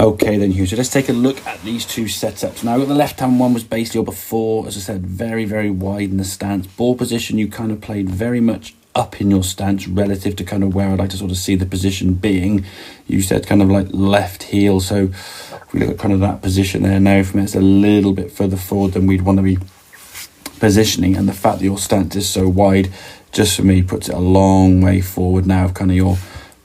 Okay then, Hugh, so let's take a look at these two setups. Now, the left-hand one was basically over 4, as I said, very, very wide in the stance. Ball position, you kind of played very much up in your stance relative to kind of where I'd like to sort of see the position being. You said kind of like left heel, so if we look at kind of that position there now, for me it's a little bit further forward than we'd want to be positioning, and the fact that your stance is so wide, just for me, puts it a long way forward now of kind of your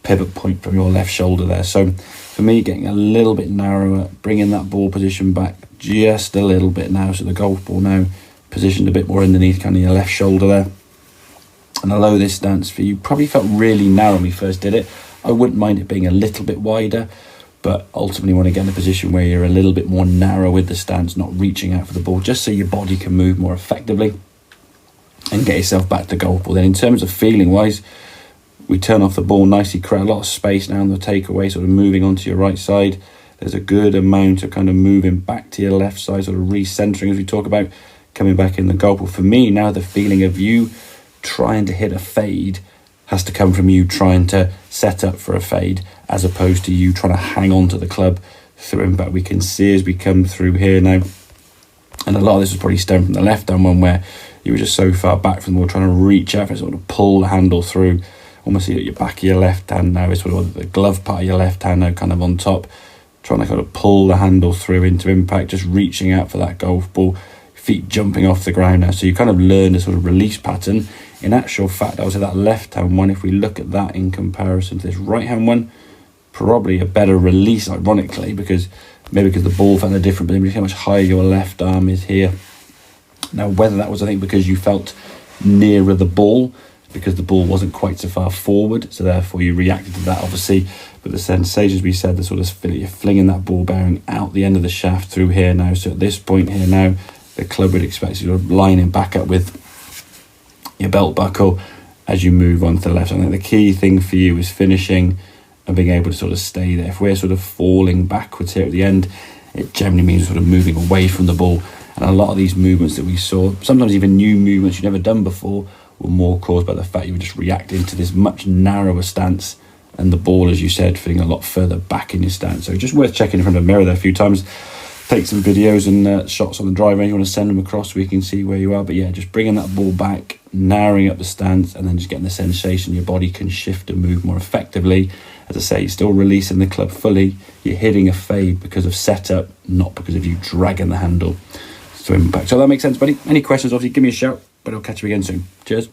pivot point from your left shoulder there. So for me, getting a little bit narrower, bringing that ball position back just a little bit now, so the golf ball now positioned a bit more underneath kind of your left shoulder there. And although this stance for you probably felt really narrow when we first did it, I wouldn't mind it being a little bit wider, but ultimately want to get in a position where you're a little bit more narrow with the stance, not reaching out for the ball, just so your body can move more effectively and get yourself back to the golf ball. Then in terms of feeling wise, we turn off the ball nicely, create a lot of space now on the takeaway, sort of moving onto your right side. There's a good amount of kind of moving back to your left side, sort of recentering as we talk about, coming back in the golf ball. For me now, the feeling of you trying to hit a fade has to come from you trying to set up for a fade, as opposed to you trying to hang on to the club through impact. We can see as we come through here now, and a lot of this was probably stemmed from the left-hand one where you were just so far back from the ball, trying to reach out and sort of pull the handle through. Almost see at your back of your left hand now is sort of the glove part of your left hand now kind of on top, trying to kind of pull the handle through into impact, just reaching out for that golf ball, feet jumping off the ground now. So you kind of learn a sort of release pattern. In actual fact, I would say that left hand one, if we look at that in comparison to this right hand one, probably a better release, ironically, because the ball found a different, but how much higher your left arm is here. Now, whether that was, I think, because you felt nearer the ball, because the ball wasn't quite so far forward, so therefore you reacted to that, obviously. But the sensations we said, the sort of you're flinging that ball bearing out the end of the shaft through here now. So at this point here now, the club would expect you to lining back up with your belt buckle as you move on to the left. I think the key thing for you is finishing and being able to sort of stay there. If we're sort of falling backwards here at the end, it generally means sort of moving away from the ball. And a lot of these movements that we saw, sometimes even new movements you've never done before, were more caused by the fact you were just reacting to this much narrower stance, and the ball, as you said, feeling a lot further back in your stance. So just worth checking in front of the mirror there a few times. Take some videos and shots on the drive range. You want to send them across so we can see where you are. But yeah, just bringing that ball back, narrowing up the stance, and then just getting the sensation your body can shift and move more effectively. As I say, you're still releasing the club fully. You're hitting a fade because of setup, not because of you dragging the handle to impact. So that makes sense, buddy. Any questions, obviously, give me a shout, but I'll catch you again soon. Cheers.